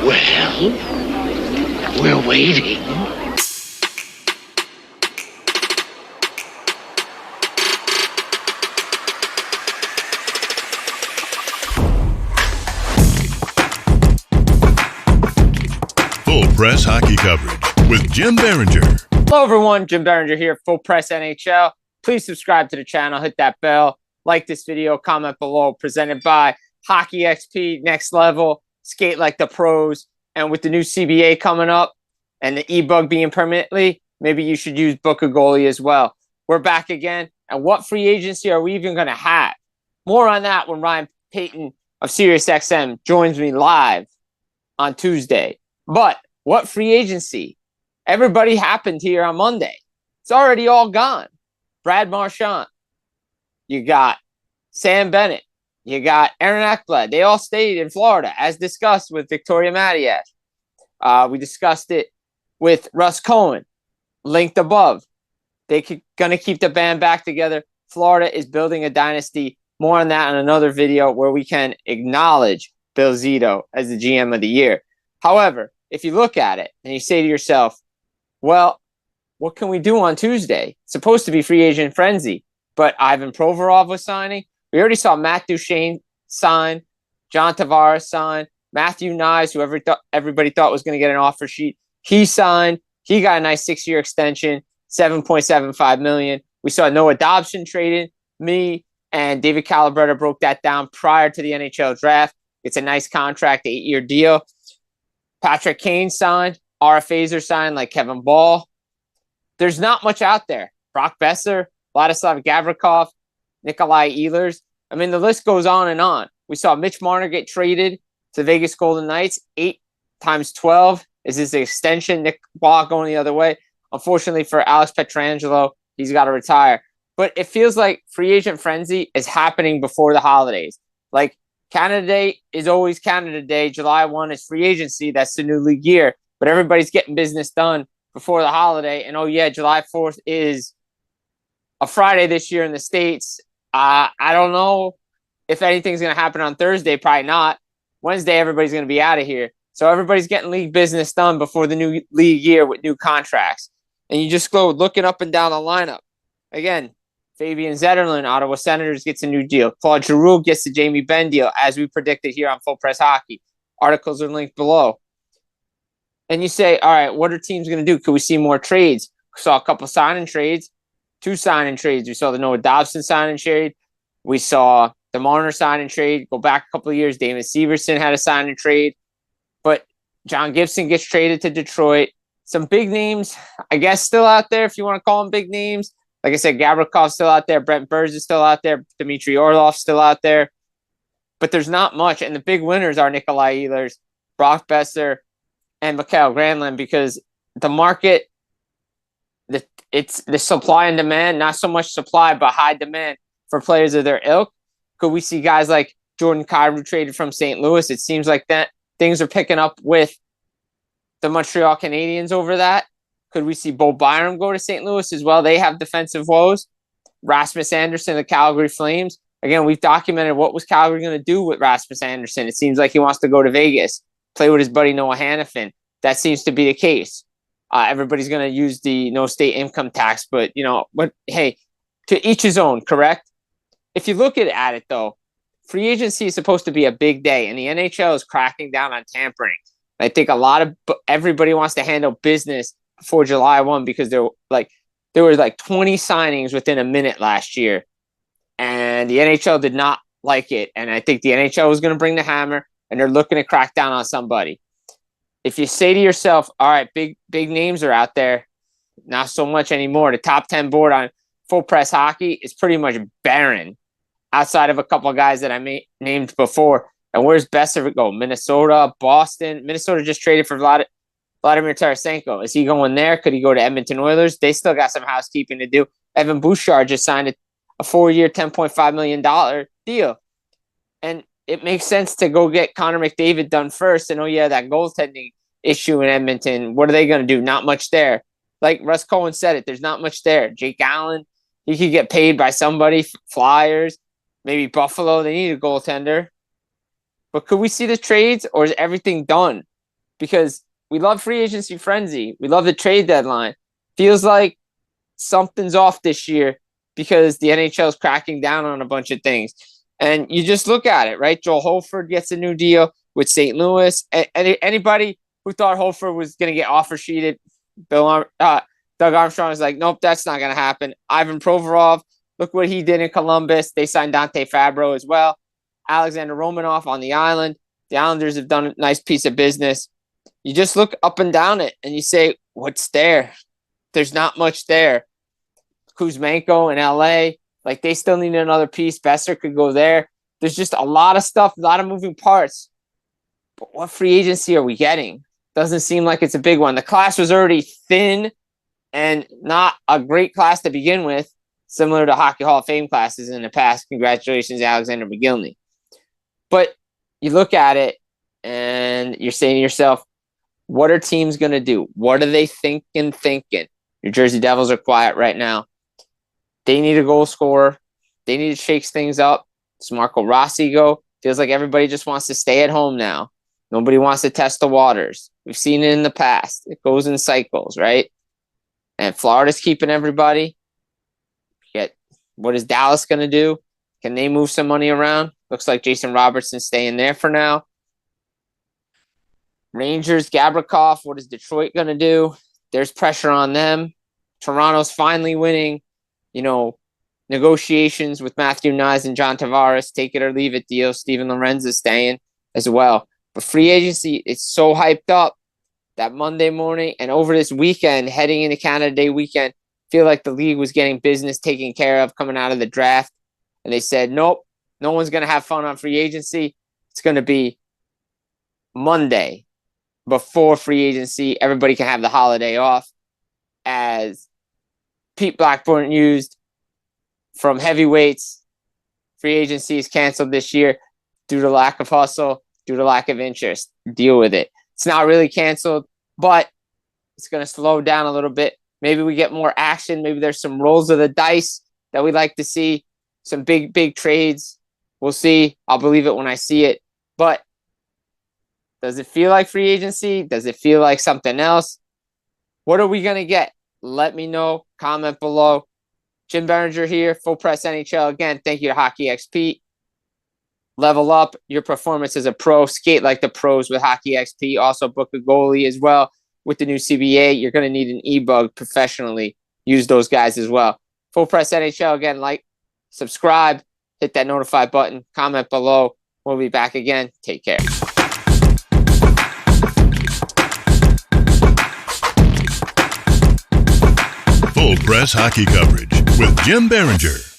Well, we're waiting. Full Press Hockey Coverage with Jim Biringer. Hello, everyone. Jim Biringer here, Full Press NHL. Please subscribe to the channel, hit that bell, like this video, comment below. Presented by Hockey XP, Next Level, Skate Like the Pros. And with the new CBA coming up and the e-bug being permanently, maybe you should use Book a Goalie as well. We're back again. And what free agency are we even going to have? More on that when Ryan Payton of SiriusXM joins me live on Tuesday. But what free agency? Everybody happened here on Monday. It's already all gone. Brad Marchand. You got Sam Bennett. You got Aaron Ekblad. They all stayed in Florida, as discussed with Victoria Matiash. We discussed it with Russ Cohen, linked above. They're going to keep the band back together. Florida is building a dynasty. More on that in another video where we can acknowledge Bill Zito as the GM of the year. However, if you look at it and you say to yourself, well, what can we do on Tuesday? It's supposed to be free agent frenzy, but Ivan Provorov was signing. We already saw Matt Duchene sign, John Tavares sign, Matthew Nyes, who everybody thought was going to get an offer sheet. He signed. He got a nice 6-year extension, $7.75 million. We saw Noah Dobson traded. Me and David Calabretta broke that down prior to the NHL draft. It's a nice contract, 8-year deal. Patrick Kane signed. RFAs are signed like Kevin Ball. There's not much out there. Brock Besser, Vladislav Gavrikov, Nikolai Ehlers. I mean, the list goes on and on. We saw Mitch Marner get traded to the Vegas Golden Knights. 8 times 12 is his extension. Nick Ball going the other way. Unfortunately for Alex Pietrangelo, he's got to retire. But it feels like free agent frenzy is happening before the holidays. Like, Canada Day is always Canada Day. July 1 is free agency. That's the new league year. But everybody's getting business done before the holiday. And, oh, yeah, July 4th is a Friday this year in the States. I don't know if anything's going to happen on Thursday. Probably not. Wednesday, everybody's going to be out of here. So everybody's getting league business done before the new league year with new contracts. And you just go looking up and down the lineup. Again, Fabian Zetterlund, Ottawa Senators, gets a new deal. Claude Giroux gets the Jamie Benn deal, as we predicted here on Full Press Hockey. Articles are linked below. And you say, all right, what are teams going to do? Could we see more trades? We saw a couple signing trades, 2 signing trades. We saw the Noah Dobson signing trade. We saw the Marner signing trade. Go back a couple of years, David Severson had a signing trade. But John Gibson gets traded to Detroit. Some big names, I guess, still out there, if you want to call them big names. Like I said, Gabrikov's still out there. Brent Burns is still out there. Dmitry Orlov's still out there. But there's not much. And the big winners are Nikolai Ehlers, Brock Besser, and Mikael Granlund, because the market, it's the supply and demand, not so much supply, but high demand for players of their ilk. Could we see guys like Jordan Kyrou traded from St. Louis? It seems like that things are picking up with the Montreal Canadiens over that. Could we see Bo Byram go to St. Louis as well? They have defensive woes. Rasmus Anderson, the Calgary Flames. Again, we've documented what was Calgary going to do with Rasmus Anderson. It seems like he wants to go to Vegas, play with his buddy Noah Hannafin. That seems to be the case. Everybody's going to use the no state income tax, but, hey, to each his own, correct? If you look at it, though, free agency is supposed to be a big day, and the NHL is cracking down on tampering. I think everybody wants to handle business before July 1 because there were 20 signings within a minute last year, and the NHL did not like it. And I think the NHL was going to bring the hammer, and they're looking to crack down on somebody. If you say to yourself, all right, big names are out there, not so much anymore. The top 10 board on Full Press Hockey is pretty much barren outside of a couple of guys that I named before. And where's Besser go? Minnesota, Boston. Minnesota just traded for Vladimir Tarasenko. Is he going there? Could he go to Edmonton Oilers? They still got some housekeeping to do. Evan Bouchard just signed a 4-year, $10.5 million deal. And it makes sense to go get Connor McDavid done first. And, that goaltending issue in Edmonton, what are they going to do? Not much there. Like Russ Cohen said it, there's not much there. Jake Allen, he could get paid by somebody, Flyers, maybe Buffalo. They need a goaltender. But could we see the trades, or is everything done because we love free agency frenzy. We love the trade deadline. Feels like something's off this year because the NHL is cracking down on a bunch of things. And you just look at it, right? Joel Holford gets a new deal with St. Louis. Anybody who thought Holford was going to get offer sheeted, Doug Armstrong is like, nope, that's not going to happen. Ivan Provorov, look what he did in Columbus. They signed Dante Fabro as well. Alexander Romanov on the island. The Islanders have done a nice piece of business. You just look up and down it and you say, what's there? There's not much there. Kuzmenko in LA, like they still need another piece. Besser could go there. There's just a lot of stuff, a lot of moving parts. But what free agency are we getting? Doesn't seem like it's a big one. The class was already thin and not a great class to begin with, similar to Hockey Hall of Fame classes in the past. Congratulations, Alexander McGillney. But you look at it and you're saying to yourself, what are teams going to do? What are they thinking? New Jersey Devils are quiet right now. They need a goal scorer. They need to shake things up. Does Marco Rossi go? Feels like everybody just wants to stay at home now. Nobody wants to test the waters. We've seen it in the past. It goes in cycles, right? And Florida's keeping everybody. Yet, what is Dallas going to do? Can they move some money around? Looks like Jason Robertson's staying there for now. Rangers, Gavrikov, what is Detroit going to do? There's pressure on them. Toronto's finally winning, negotiations with Matthew Nyes and John Tavares, take it or leave it deal. Steven Lorenz is staying as well. But free agency, it's so hyped up that Monday morning and over this weekend, heading into Canada Day weekend, feel like the league was getting business taken care of coming out of the draft. And they said, nope, no one's going to have fun on free agency. It's going to be Monday before free agency. Everybody can have the holiday off, as Pete Blackburn used from heavyweights. Free agency is canceled this year due to lack of hustle, due to lack of interest. Deal with it. It's not really canceled, but it's going to slow down a little bit. Maybe we get more action. Maybe there's some rolls of the dice that we'd like to see. Some big trades. We'll see. I'll believe it when I see it. But does it feel like free agency? Does it feel like something else? What are we going to get? Let me know. Comment below. Jim Biringer here, Full Press NHL. Again, thank you to Hockey XP. Level up your performance as a pro. Skate like the pros with Hockey XP. Also book a goalie as well with the new CBA. You're going to need an e-bug professionally. Use those guys as well. Full Press NHL. Again, like, subscribe, hit that notify button, comment below. We'll be back again. Take care. Full Press Hockey Coverage with Jim Biringer.